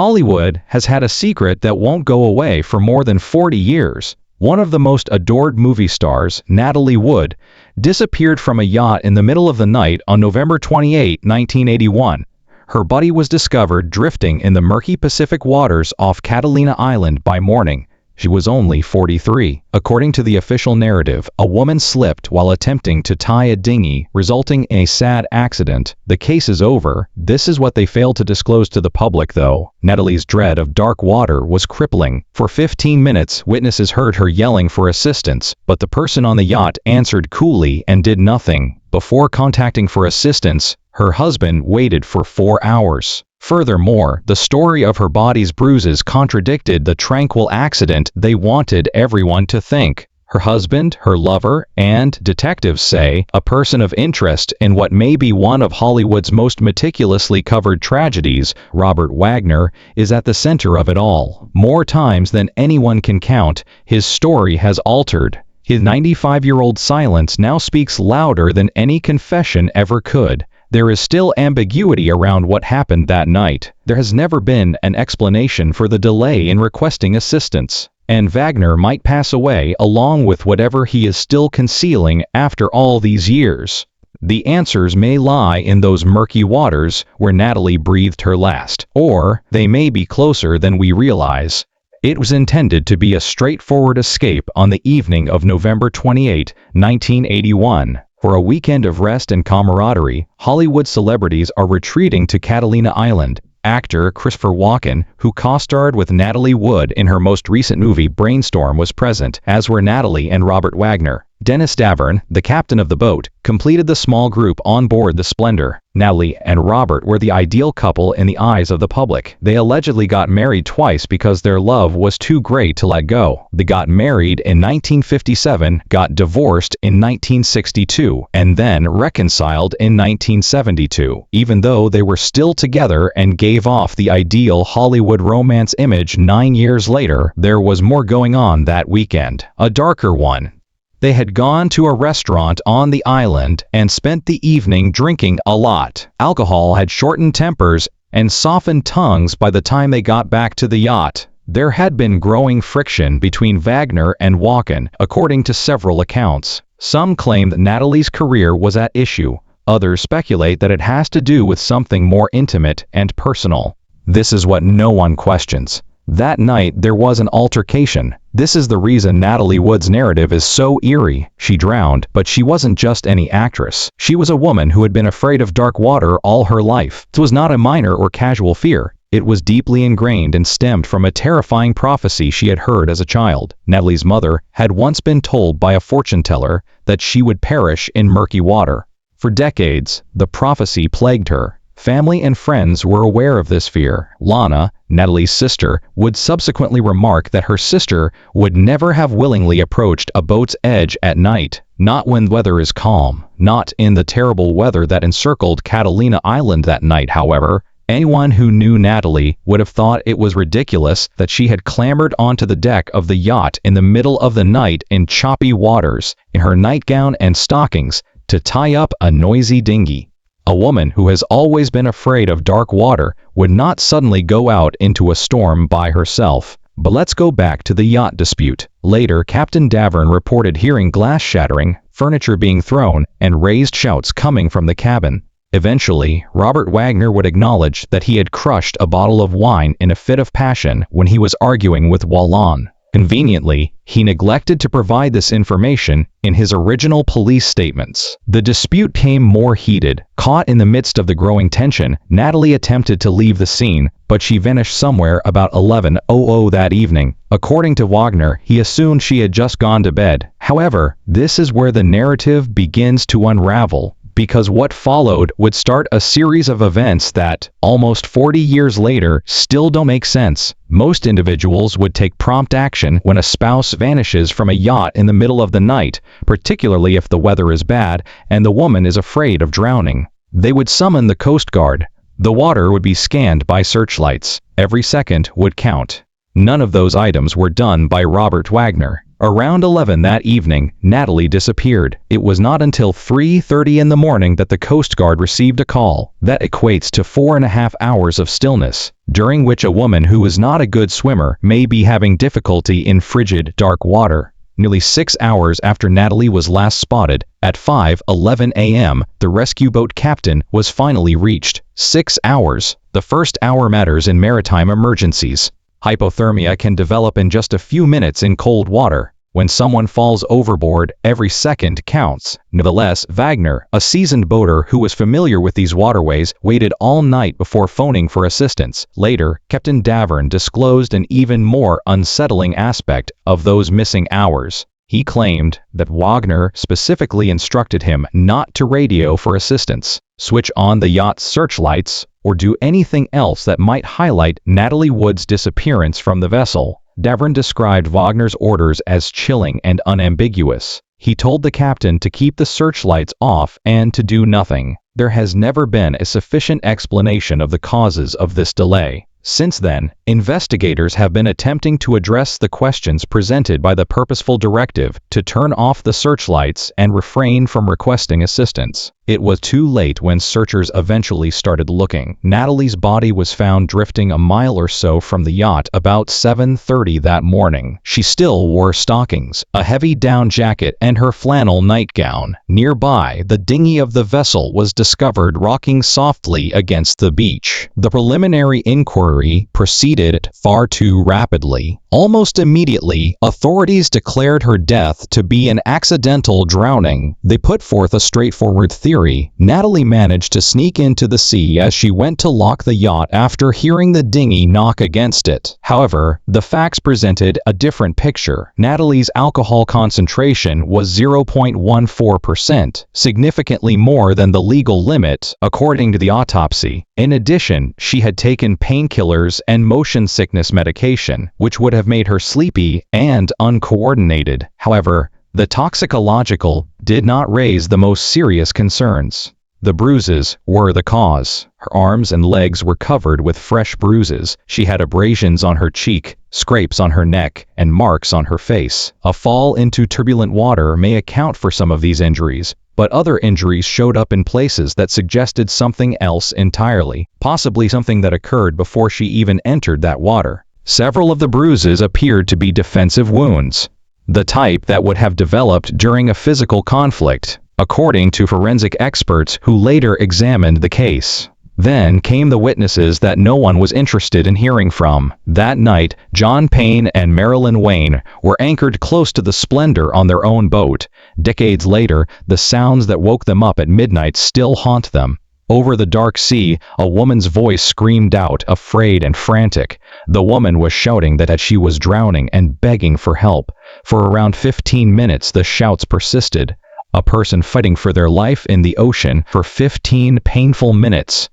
Hollywood has had a secret that won't go away for more than 40 years. One of the most adored movie stars, Natalie Wood, disappeared from a yacht in the middle of the night on November 28, 1981. Her body was discovered drifting in the murky Pacific waters off Catalina Island by morning. She was only 43. According to the official narrative, a woman slipped while attempting to tie a dinghy, resulting in a sad accident. The case is over. This is what they failed to disclose to the public, though. Natalie's dread of dark water was crippling. For 15 minutes, witnesses heard her yelling for assistance, but the person on the yacht answered coolly and did nothing. Before contacting for assistance, her husband waited for 4 hours. Furthermore, the story of her body's bruises contradicted the tranquil accident they wanted everyone to think. Her husband, her lover, and, detectives say, a person of interest in what may be one of Hollywood's most meticulously covered tragedies, Robert Wagner, is at the center of it all. More times than anyone can count, his story has altered. His 95-year-old silence now speaks louder than any confession ever could. There is still ambiguity around what happened that night. There has never been an explanation for the delay in requesting assistance. And Wagner might pass away along with whatever he is still concealing after all these years. The answers may lie in those murky waters where Natalie breathed her last, or they may be closer than we realize. It was intended to be a straightforward escape on the evening of November 28, 1981. For a weekend of rest and camaraderie, Hollywood celebrities are retreating to Catalina Island. Actor Christopher Walken, who co-starred with Natalie Wood in her most recent movie Brainstorm, was present, as were Natalie and Robert Wagner. Dennis Davern, the captain of the boat, completed the small group on board the Splendor. Natalie and Robert were the ideal couple in the eyes of the public. They allegedly got married twice because their love was too great to let go. They got married in 1957, got divorced in 1962, and then reconciled in 1972. Even though they were still together and gave off the ideal Hollywood romance image 9 years later, there was more going on that weekend. A darker one. They had gone to a restaurant on the island and spent the evening drinking a lot. Alcohol had shortened tempers and softened tongues by the time they got back to the yacht. There had been growing friction between Wagner and Walken, according to several accounts. Some claim that Natalie's career was at issue. Others speculate that it has to do with something more intimate and personal. This is what no one questions. That night, there was an altercation. This is the reason Natalie Wood's narrative is so eerie. She drowned, but she wasn't just any actress. She was a woman who had been afraid of dark water all her life. It was not a minor or casual fear. It was deeply ingrained and stemmed from a terrifying prophecy she had heard as a child. Natalie's mother had once been told by a fortune teller that she would perish in murky water. For decades, the prophecy plagued her. Family and friends were aware of this fear. Lana, Natalie's sister, would subsequently remark that her sister would never have willingly approached a boat's edge at night. Not when weather is calm. Not in the terrible weather that encircled Catalina Island that night, however. Anyone who knew Natalie would have thought it was ridiculous that she had clambered onto the deck of the yacht in the middle of the night in choppy waters, in her nightgown and stockings, to tie up a noisy dinghy. A woman who has always been afraid of dark water would not suddenly go out into a storm by herself. But let's go back to the yacht dispute. Later, Captain Davern reported hearing glass shattering, furniture being thrown, and raised shouts coming from the cabin. Eventually, Robert Wagner would acknowledge that he had crushed a bottle of wine in a fit of passion when he was arguing with Wallon. Conveniently, he neglected to provide this information in his original police statements. The dispute became more heated. Caught in the midst of the growing tension, Natalie attempted to leave the scene, but she vanished somewhere about 11:00 that evening. According to Wagner, he assumed she had just gone to bed. However, this is where the narrative begins to unravel, because what followed would start a series of events that, almost 40 years later, still don't make sense. Most individuals would take prompt action when a spouse vanishes from a yacht in the middle of the night, particularly if the weather is bad and the woman is afraid of drowning. They would summon the Coast Guard. The water would be scanned by searchlights. Every second would count. None of those items were done by Robert Wagner. Around 11 that evening, Natalie disappeared. It was not until 3:30 in the morning that the Coast Guard received a call. That equates to 4.5 hours of stillness, during which a woman who is not a good swimmer may be having difficulty in frigid, dark water. Nearly 6 hours after Natalie was last spotted, at 5:11 a.m., the rescue boat captain was finally reached. 6 hours. The first hour matters in maritime emergencies. Hypothermia can develop in just a few minutes in cold water. When someone falls overboard, every second counts. Nevertheless, Wagner, a seasoned boater who was familiar with these waterways, waited all night before phoning for assistance. Later, Captain Davern disclosed an even more unsettling aspect of those missing hours. He claimed that Wagner specifically instructed him not to radio for assistance, switch on the yacht's searchlights, or do anything else that might highlight Natalie Wood's disappearance from the vessel. Davern described Wagner's orders as chilling and unambiguous. He told the captain to keep the searchlights off and to do nothing. There has never been a sufficient explanation of the causes of this delay. Since then, investigators have been attempting to address the questions presented by the purposeful directive to turn off the searchlights and refrain from requesting assistance. It was too late when searchers eventually started looking. Natalie's body was found drifting a mile or so from the yacht about 7:30 that morning. She still wore stockings, a heavy down jacket, and her flannel nightgown. Nearby, the dinghy of the vessel was discovered rocking softly against the beach. The preliminary inquiry proceeded far too rapidly. Almost immediately, authorities declared her death to be an accidental drowning. They put forth a straightforward theory. Natalie managed to sneak into the sea as she went to lock the yacht after hearing the dinghy knock against it. However, the facts presented a different picture. Natalie's alcohol concentration was 0.14%, significantly more than the legal limit, according to the autopsy. In addition, she had taken painkillers and motion sickness medication, which would have made her sleepy and uncoordinated. However, the toxicological did not raise the most serious concerns. The bruises were the cause. Her arms and legs were covered with fresh bruises. She had abrasions on her cheek, scrapes on her neck, and marks on her face. A fall into turbulent water may account for some of these injuries, but other injuries showed up in places that suggested something else entirely, possibly something that occurred before she even entered that water. Several of the bruises appeared to be defensive wounds, the type that would have developed during a physical conflict, according to forensic experts who later examined the case. Then came the witnesses that no one was interested in hearing from. That night, John Payne and Marilyn Wayne were anchored close to the Splendor on their own boat. Decades later, the sounds that woke them up at midnight still haunt them. Over the dark sea, a woman's voice screamed out, afraid and frantic. The woman was shouting that she was drowning and begging for help. For around 15 minutes, the shouts persisted. A person fighting for their life in the ocean for 15 painful minutes.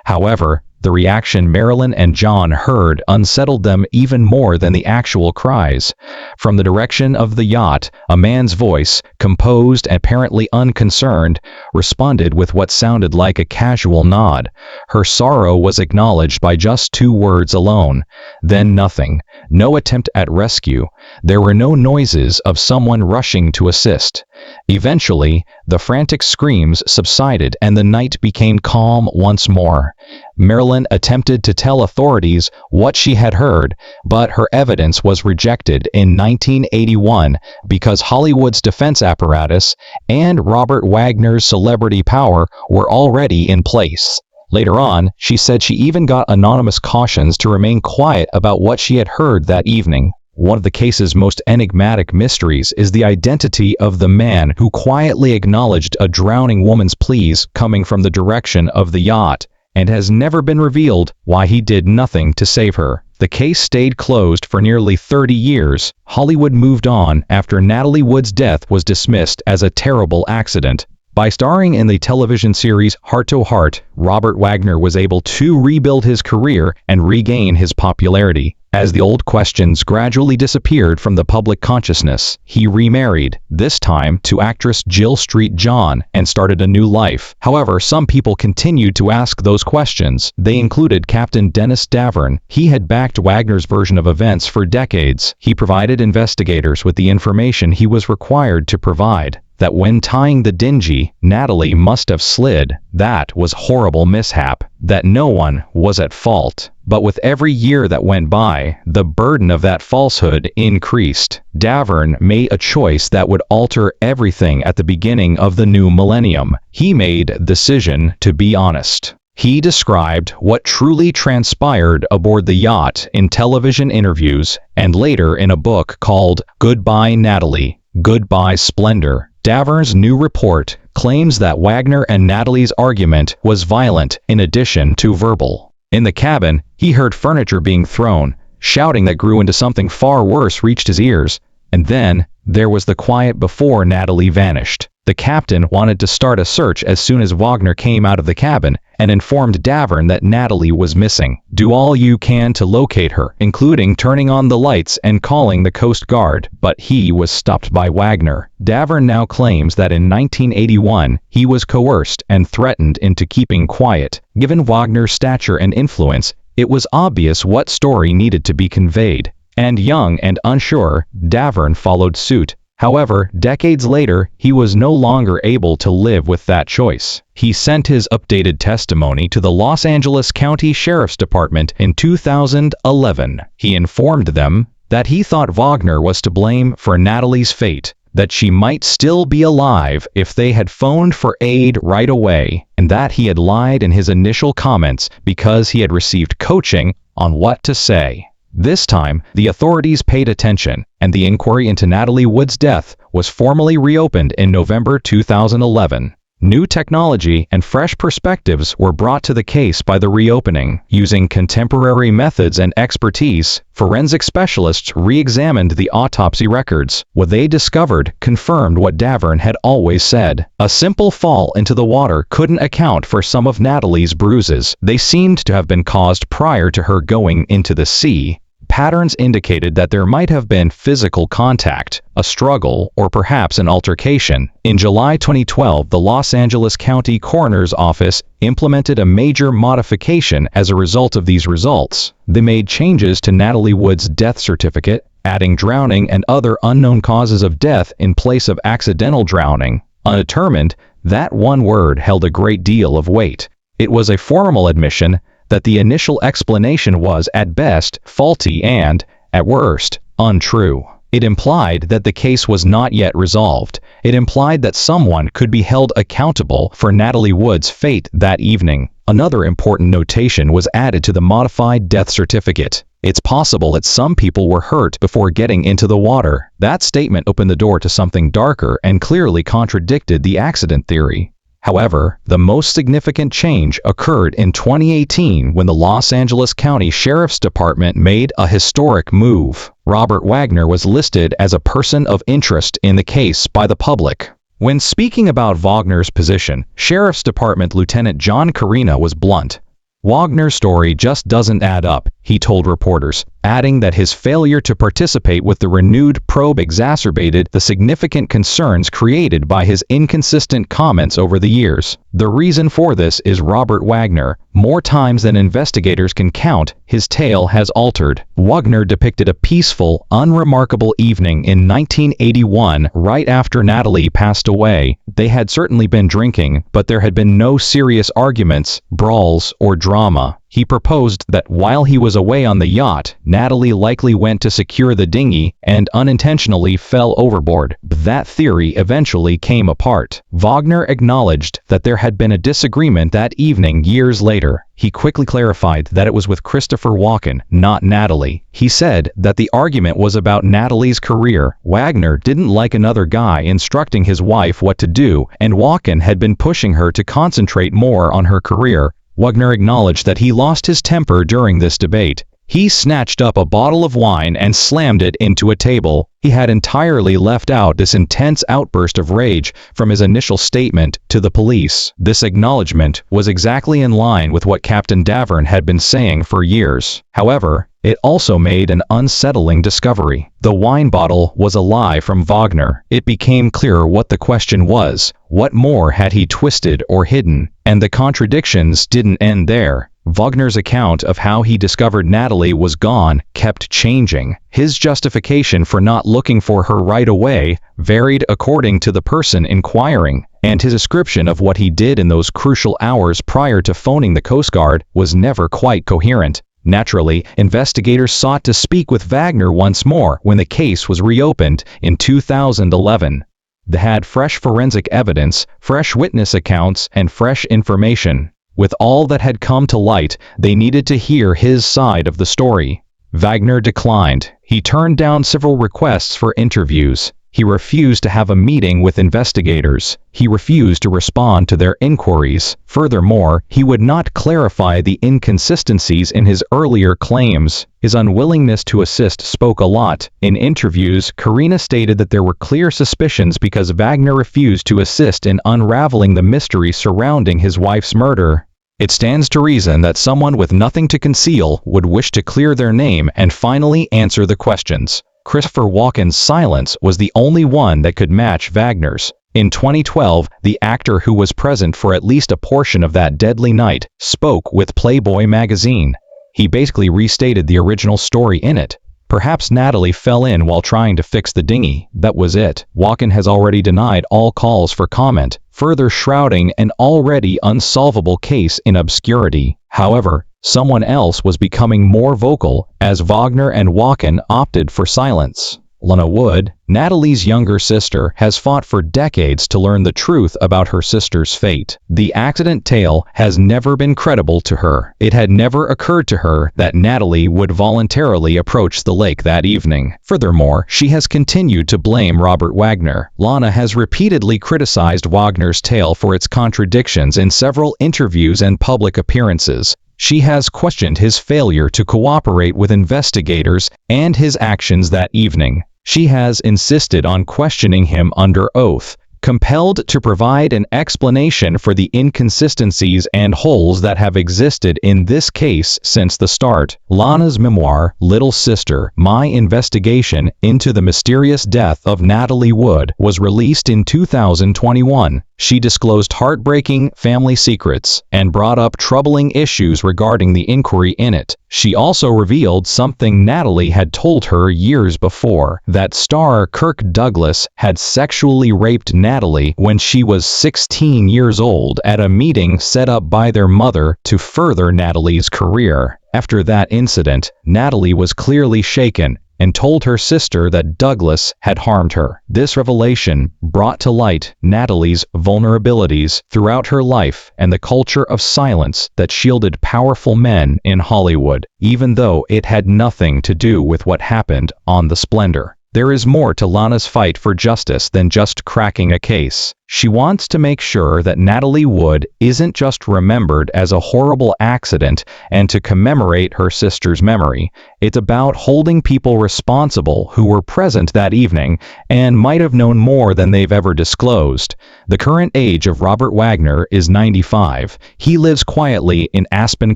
However, the reaction Marilyn and John heard unsettled them even more than the actual cries. From the direction of the yacht, a man's voice, composed and apparently unconcerned, responded with what sounded like a casual nod. Her sorrow was acknowledged by just 2 words alone. Then nothing. No attempt at rescue. There were no noises of someone rushing to assist. Eventually, the frantic screams subsided and the night became calm once more. Marilyn attempted to tell authorities what she had heard, but her evidence was rejected in 1981 because Hollywood's defense apparatus and Robert Wagner's celebrity power were already in place. Later on, she said she even got anonymous cautions to remain quiet about what she had heard that evening. One of the case's most enigmatic mysteries is the identity of the man who quietly acknowledged a drowning woman's pleas coming from the direction of the yacht, and has never been revealed why he did nothing to save her. The case stayed closed for nearly 30 years. Hollywood moved on after Natalie Wood's death was dismissed as a terrible accident. By starring in the television series Heart to Heart, Robert Wagner was able to rebuild his career and regain his popularity. As the old questions gradually disappeared from the public consciousness, he remarried, this time to actress Jill Street John, and started a new life. However, some people continued to ask those questions. They included Captain Dennis Davern. He had backed Wagner's version of events for decades. He provided investigators with the information he was required to provide. That when tying the dinghy, Natalie must have slid. That was horrible mishap. That no one was at fault. But with every year that went by, the burden of that falsehood increased. Davern made a choice that would alter everything at the beginning of the new millennium. He made the decision to be honest. He described what truly transpired aboard the yacht in television interviews and later in a book called Goodbye Natalie, Goodbye Splendor. Davern's new report claims that Wagner and Natalie's argument was violent in addition to verbal. In the cabin, he heard furniture being thrown, shouting that grew into something far worse reached his ears, and then there was the quiet before Natalie vanished. The captain wanted to start a search as soon as Wagner came out of the cabin and informed Davern that Natalie was missing. Do all you can to locate her, including turning on the lights and calling the Coast Guard, but he was stopped by Wagner. Davern now claims that in 1981 he was coerced and threatened into keeping quiet. Given Wagner's stature and influence, it was obvious what story needed to be conveyed. And young and unsure, Davern followed suit. However, decades later, he was no longer able to live with that choice. He sent his updated testimony to the Los Angeles County Sheriff's Department in 2011. He informed them that he thought Wagner was to blame for Natalie's fate, that she might still be alive if they had phoned for aid right away, and that he had lied in his initial comments because he had received coaching on what to say. This time, the authorities paid attention, and the inquiry into Natalie Wood's death was formally reopened in November 2011. New technology and fresh perspectives were brought to the case by the reopening. Using contemporary methods and expertise, forensic specialists re-examined the autopsy records. What they discovered confirmed what Davern had always said. A simple fall into the water couldn't account for some of Natalie's bruises. They seemed to have been caused prior to her going into the sea. Patterns indicated that there might have been physical contact, a struggle, or perhaps an altercation. In July 2012, the Los Angeles County Coroner's Office implemented a major modification as a result of these results. They made changes to Natalie Wood's death certificate, adding drowning and other unknown causes of death in place of accidental drowning. Undetermined, that one word held a great deal of weight. It was a formal admission that the initial explanation was at best faulty and, at worst, untrue. It implied that the case was not yet resolved. It implied that someone could be held accountable for Natalie Wood's fate that evening. Another important notation was added to the modified death certificate. It's possible that some people were hurt before getting into the water. That statement opened the door to something darker and clearly contradicted the accident theory. However, the most significant change occurred in 2018 when the Los Angeles County Sheriff's Department made a historic move. Robert Wagner was listed as a person of interest in the case by the public. When speaking about Wagner's position, Sheriff's Department Lieutenant John Carina was blunt. Wagner's story just doesn't add up, he told reporters, adding that his failure to participate with the renewed probe exacerbated the significant concerns created by his inconsistent comments over the years. The reason for this is Robert Wagner. More times than investigators can count, his tale has altered. Wagner depicted a peaceful, unremarkable evening in 1981 right after Natalie passed away. They had certainly been drinking, but there had been no serious arguments, brawls, or drama. He proposed that while he was away on the yacht, Natalie likely went to secure the dinghy and unintentionally fell overboard. That theory eventually came apart. Wagner acknowledged that there had been a disagreement that evening years later. He quickly clarified that it was with Christopher Walken, not Natalie. He said that the argument was about Natalie's career. Wagner didn't like another guy instructing his wife what to do, and Walken had been pushing her to concentrate more on her career. Wagner acknowledged that he lost his temper during this debate. He snatched up a bottle of wine and slammed it into a table. He had entirely left out this intense outburst of rage from his initial statement to the police. This acknowledgement was exactly in line with what Captain Davern had been saying for years. However, it also made an unsettling discovery. The wine bottle was a lie from Wagner. It became clear what the question was. What more had he twisted or hidden? And the contradictions didn't end there. Wagner's account of how he discovered Natalie was gone kept changing. His justification for not looking for her right away varied according to the person inquiring, and his description of what he did in those crucial hours prior to phoning the Coast Guard was never quite coherent. Naturally, investigators sought to speak with Wagner once more when the case was reopened in 2011. They had fresh forensic evidence, fresh witness accounts, and fresh information. With all that had come to light, they needed to hear his side of the story. Wagner declined. He turned down several requests for interviews. He refused to have a meeting with investigators. He refused to respond to their inquiries. Furthermore, he would not clarify the inconsistencies in his earlier claims. His unwillingness to assist spoke a lot. In interviews, Karina stated that there were clear suspicions because Wagner refused to assist in unraveling the mystery surrounding his wife's murder. It stands to reason that someone with nothing to conceal would wish to clear their name and finally answer the questions. Christopher Walken's silence was the only one that could match Wagner's. In 2012, the actor who was present for at least a portion of that deadly night spoke with Playboy magazine. He basically restated the original story in it. Perhaps Natalie fell in while trying to fix the dinghy. That was it. Walken has already denied all calls for comment, further shrouding an already unsolvable case in obscurity. However, someone else was becoming more vocal as Wagner and Walken opted for silence. Lana Wood, Natalie's younger sister, has fought for decades to learn the truth about her sister's fate. The accident tale has never been credible to her. It had never occurred to her that Natalie would voluntarily approach the lake that evening. Furthermore, she has continued to blame Robert Wagner. Lana has repeatedly criticized Wagner's tale for its contradictions in several interviews and public appearances. She has questioned his failure to cooperate with investigators and his actions that evening. She has insisted on questioning him under oath, compelled to provide an explanation for the inconsistencies and holes that have existed in this case since the start. Lana's memoir, Little Sister: My Investigation into the Mysterious Death of Natalie Wood, was released in 2021. She disclosed heartbreaking family secrets and brought up troubling issues regarding the inquiry in it. She also revealed something Natalie had told her years before, that star Kirk Douglas had sexually raped Natalie when she was 16 years old at a meeting set up by their mother to further Natalie's career. After that incident, Natalie was clearly shaken and told her sister that Douglas had harmed her. This revelation brought to light Natalie's vulnerabilities throughout her life and the culture of silence that shielded powerful men in Hollywood, even though it had nothing to do with what happened on The Splendor. There is more to Lana's fight for justice than just cracking a case. She wants to make sure that Natalie Wood isn't just remembered as a horrible accident and to commemorate her sister's memory. It's about holding people responsible who were present that evening and might have known more than they've ever disclosed. The current age of Robert Wagner is 95. He lives quietly in Aspen,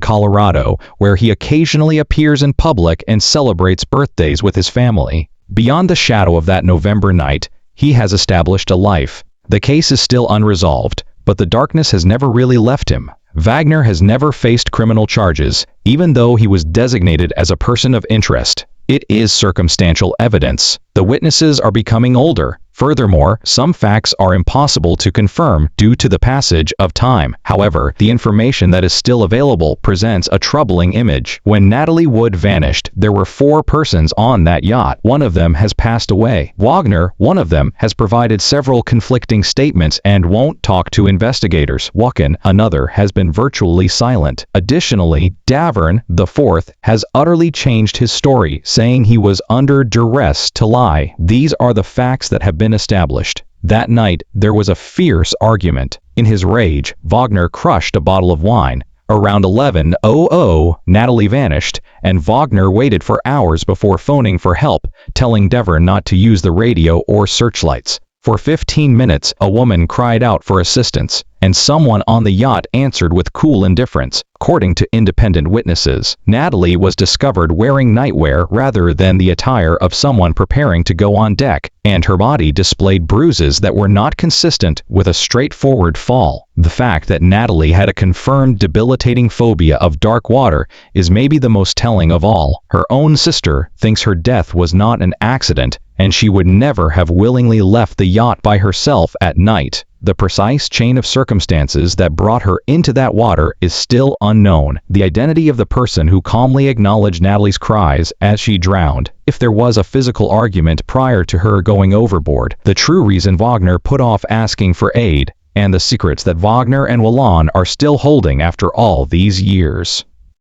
Colorado, where he occasionally appears in public and celebrates birthdays with his family. Beyond the shadow of that November night, he has established a life. The case is still unresolved, but the darkness has never really left him. Wagner has never faced criminal charges, even though he was designated as a person of interest. It is circumstantial evidence. The witnesses are becoming older. Furthermore, some facts are impossible to confirm due to the passage of time. However, the information that is still available presents a troubling image. When Natalie Wood vanished, there were 4 persons on that yacht. One of them has passed away. Wagner, one of them, has provided several conflicting statements and won't talk to investigators. Walken, another, has been virtually silent. Additionally, Davern, the 4th, has utterly changed his story, saying he was under duress to lie. These are the facts that have been established. That night, there was a fierce argument. In his rage, Wagner crushed a bottle of wine. Around 11:00, Natalie vanished, and Wagner waited for hours before phoning for help, telling Dever not to use the radio or searchlights. For 15 minutes, a woman cried out for assistance, and someone on the yacht answered with cool indifference. According to independent witnesses, Natalie was discovered wearing nightwear rather than the attire of someone preparing to go on deck, and her body displayed bruises that were not consistent with a straightforward fall. The fact that Natalie had a confirmed debilitating phobia of dark water is maybe the most telling of all. Her own sister thinks her death was not an accident, and she would never have willingly left the yacht by herself at night. The precise chain of circumstances that brought her into that water is still unknown. The identity of the person who calmly acknowledged Natalie's cries as she drowned, if there was a physical argument prior to her going overboard, the true reason Wagner put off asking for aid, and the secrets that Wagner and Wallon are still holding after all these years.